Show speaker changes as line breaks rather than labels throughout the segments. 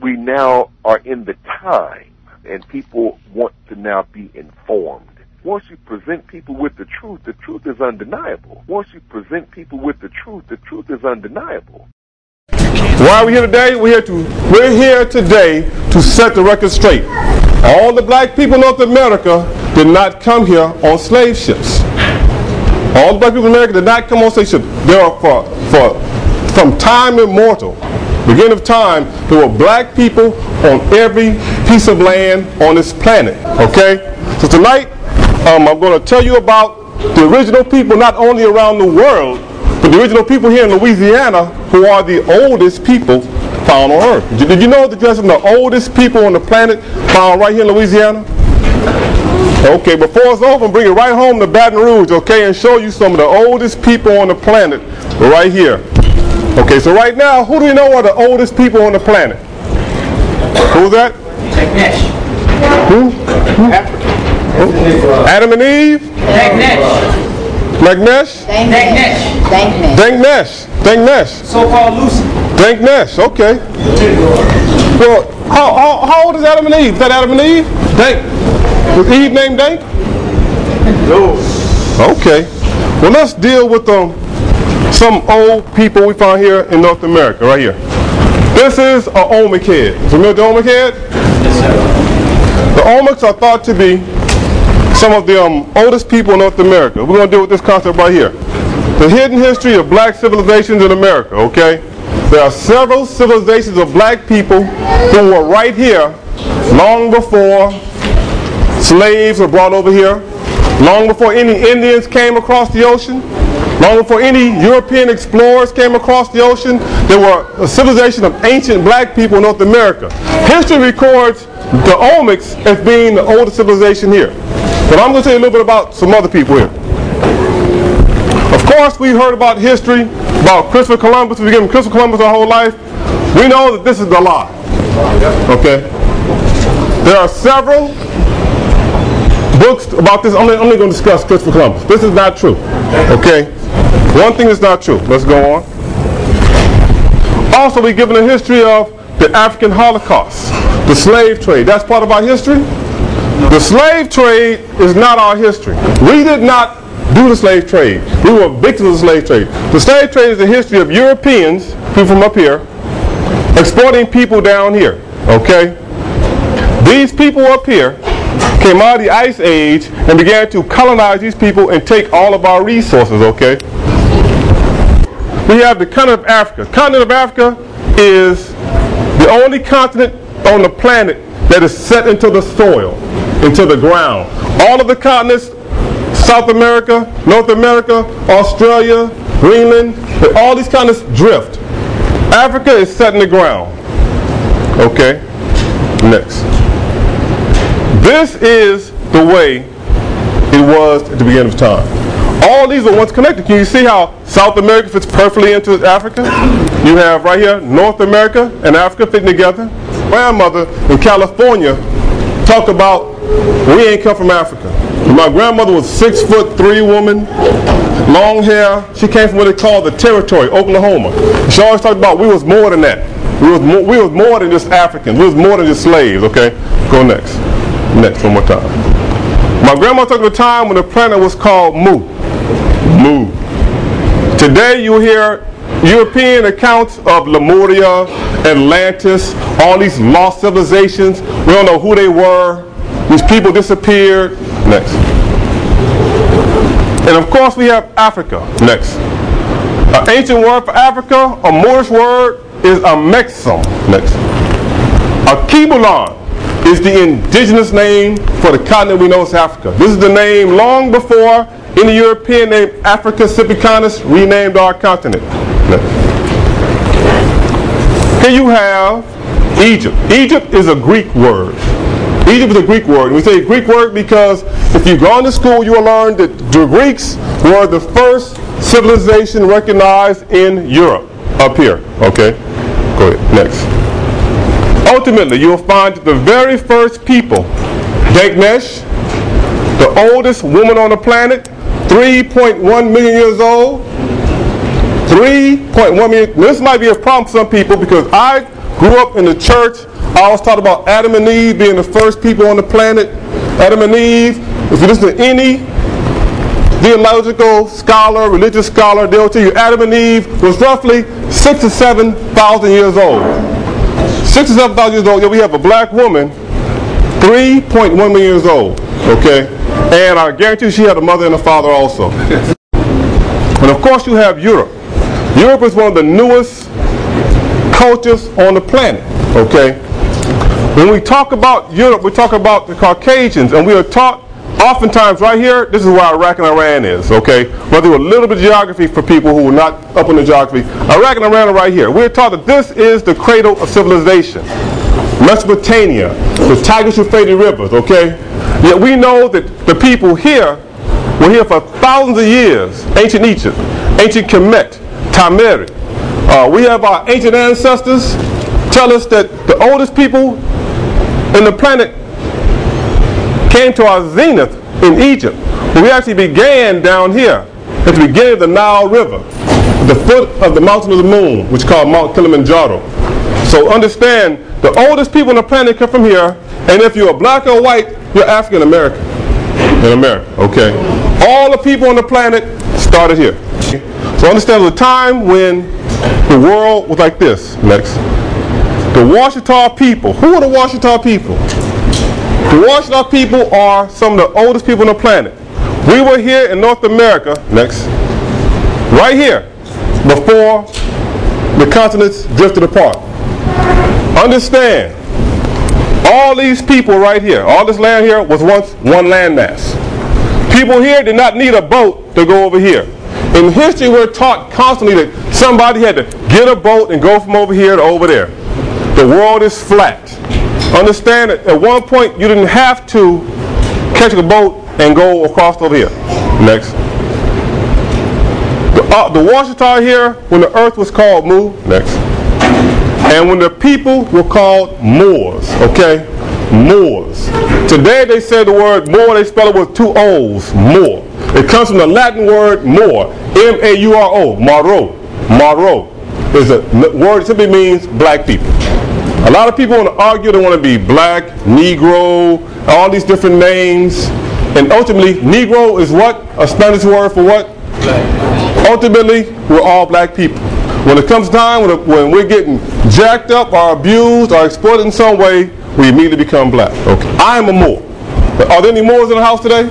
we now are in the time, and people want to now be informed. Once you present people with the truth is undeniable. Once you present people with the truth is undeniable.
Why are we here today? We're here today to set the record straight. All the black people in North America did not come here on slave ships. All the black people in America did not come on slave ships. There are from time immemorial, beginning of time, there were black people on every piece of land on this planet. Okay? So tonight, I'm going to tell you about the original people, not only around the world, but the original people here in Louisiana, who are the oldest people found on Earth. Did you know that there's some of the oldest people on the planet found right here in Louisiana? Okay, before it's over, I'm bringing it right home to Baton Rouge, okay, and show you some of the oldest people on the planet right here. Okay, so right now, who do you know are the oldest people on the planet? Who's that? Who? Adam and Eve? Magnesh? Danknesh.
So-called Lucy.
Danknesh, okay. Well, how old is Adam and Eve? Is that Adam and Eve? Was Eve named Dank?
No.
Okay. Well, let's deal with some old people we found here in North America, right here. This is an Olmec head. Familiar with the Olmec head?
Yes, sir.
The Olmecs are thought to be some of the oldest people in North America. We're going to deal with this concept right here. The hidden history of black civilizations in America, okay? There are several civilizations of black people who were right here long before slaves were brought over here, long before any Indians came across the ocean, long before any European explorers came across the ocean. There were a civilization of ancient black people in North America. History records the Olmecs as being the oldest civilization here. But I'm going to tell you a little bit about some other people here. Of course, we've heard about history, about Christopher Columbus. We've given Christopher Columbus our whole life. We know that this is a lie. Okay? There are several books about this. I'm only going to discuss Christopher Columbus. This is not true. Okay? One thing is not true. Let's go on. Also, we've given a history of the African Holocaust, the slave trade. That's part of our history. The slave trade is not our history. We did not do the slave trade. We were victims of the slave trade. The slave trade is the history of Europeans, people from up here, exploiting people down here. Okay? These people up here came out of the Ice Age and began to colonize these people and take all of our resources. Okay? We have the continent of Africa. The continent of Africa is the only continent on the planet that is set into the soil, into the ground. All of the continents, South America, North America, Australia, Greenland, all these continents drift. Africa is set in the ground. Okay? Next. This is the way it was at the beginning of time. All these are once connected. Can you see how South America fits perfectly into Africa? You have right here North America and Africa fitting together. Grandmother in California talked about we ain't come from Africa. My grandmother was 6'3" woman, long hair. She came from what they call the territory, Oklahoma. She always talked about we was more than that. We was more than just Africans. We was more than just slaves. Okay, go next. Next, one more time. My grandma talked about a time when the planet was called Mu. Mu. Today you hear European accounts of Muria, Atlantis, all these lost civilizations. We don't know who they were. These people disappeared. Next. And of course we have Africa. Next. An ancient word for Africa, a Moorish word, is a Mexum. Next. A Kibulon is the indigenous name for the continent we know as Africa. This is the name long before any European named Africa Sipicanus renamed our continent. Next. Here you have Egypt. Egypt is a Greek word. Egypt is a Greek word. We say Greek word because if you've gone to school, you will learn that the Greeks were the first civilization recognized in Europe. Up here. Okay? Go ahead. Next. Ultimately, you will find that the very first people, Danknesh, the oldest woman on the planet, 3.1 million years old. 3.1 million. This might be a problem for some people because I grew up in the church, I always talked about Adam and Eve being the first people on the planet. Adam and Eve, if you listen to any theological scholar, religious scholar, they'll tell you Adam and Eve was roughly 6,000 to 7,000 years old. 6,000 to 7,000 years old. Yeah, we have a black woman, 3.1 million years old. Okay? And I guarantee you she had a mother and a father also. And of course you have Europe. Europe is one of the newest cultures on the planet. Okay? When we talk about Europe, we talk about the Caucasians, and we are taught oftentimes right here, this is where Iraq and Iran is, okay? Well, there were a little bit of geography for people who were not up on the geography. Iraq and Iran are right here. We're taught that this is the cradle of civilization. Mesopotamia, the Tigris-Euphrates rivers, okay? Yet we know that the people here were here for thousands of years. Ancient Egypt, ancient Kemet, Tameri. We have our ancient ancestors tell us that the oldest people in the planet came to our zenith in Egypt. But we actually began down here at the beginning of the Nile River, at the foot of the mountain of the moon, which is called Mount Kilimanjaro. So understand, the oldest people on the planet come from here, and if you're black or white, you're African American in America, okay? All the people on the planet started here. So understand the time when the world was like this. Next. The Washutaw people. Who are the Washutaw people? The Washutaw people are some of the oldest people on the planet. We were here in North America, next, right here, before the continents drifted apart. Understand, all these people right here, all this land here was once one landmass. People here did not need a boat to go over here. In history, we're taught constantly that somebody had to get a boat and go from over here to over there. The world is flat. Understand that at one point you didn't have to catch a boat and go across over here. Next. The Washutaw here, when the earth was called Mu. Next. And when the people were called Moors. Okay? Moors. Today they say the word Moor, they spell it with two O's. Moor. It comes from the Latin word Moor. M-A-U-R-O. Maro. Maro is a word that simply means black people. A lot of people want to argue, they want to be black, Negro, all these different names. And ultimately, Negro is what? A Spanish word for what? Black. Ultimately, we're all black people. When it comes time, when we're getting jacked up or abused or exploited in some way, we immediately become black. Okay. I am a Moor. Are there any Moors in the house today?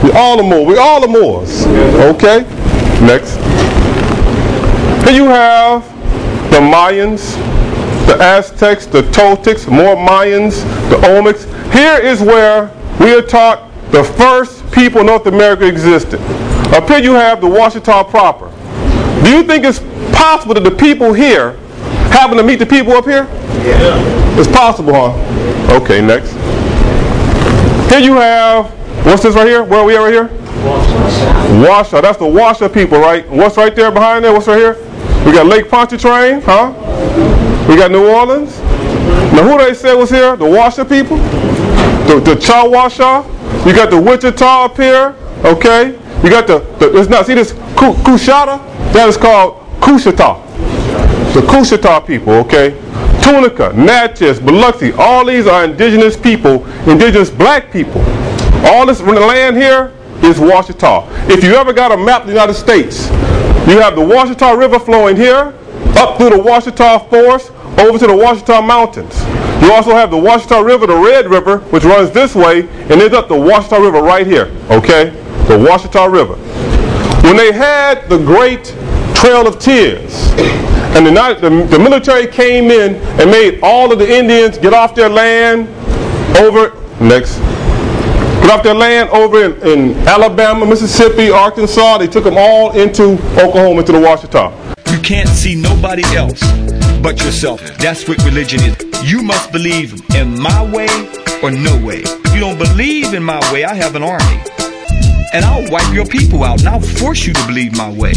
We all are Moors. We all are Moors. Okay. Next. Here you have the Mayans, the Aztecs, the Toltecs, more Mayans, the Olmecs. Here is where we are taught the first people in North America existed. Up here you have the Washutaw proper. Do you think it's possible that the people here happen to meet the people up here? Yeah. It's possible, huh? Okay, next. Here you have, what's this right here? Where are we at right here? Washoe. That's the Washoe people, right? What's right there behind there? What's right here? We got Lake Pontchartrain, huh? We got New Orleans. Now who they say was here? The Washoe people? The Chawasha. You got the Wichita up here, okay? You got it's not, see this Kushata? That is called Kushata. The Kushata people, okay? Tunica, Natchez, Biloxi, all these are indigenous people, indigenous black people. All this land here is Washutaw. If you ever got a map of the United States, you have the Washita River flowing here, up through the Washita Forest, over to the Washita Mountains. You also have the Washita River, the Red River, which runs this way, and ends up the Washita River right here, okay? The Washita River. When they had the Great Trail of Tears, and the military came in and made all of the Indians get off their land over, next, get off their land over in Alabama, Mississippi, Arkansas. They took them all into Oklahoma, into the Washita.
You can't see nobody else but yourself. That's what religion is. You must believe in my way or no way. If you don't believe in my way, I have an army. And I'll wipe your people out, and I'll force you to believe my way.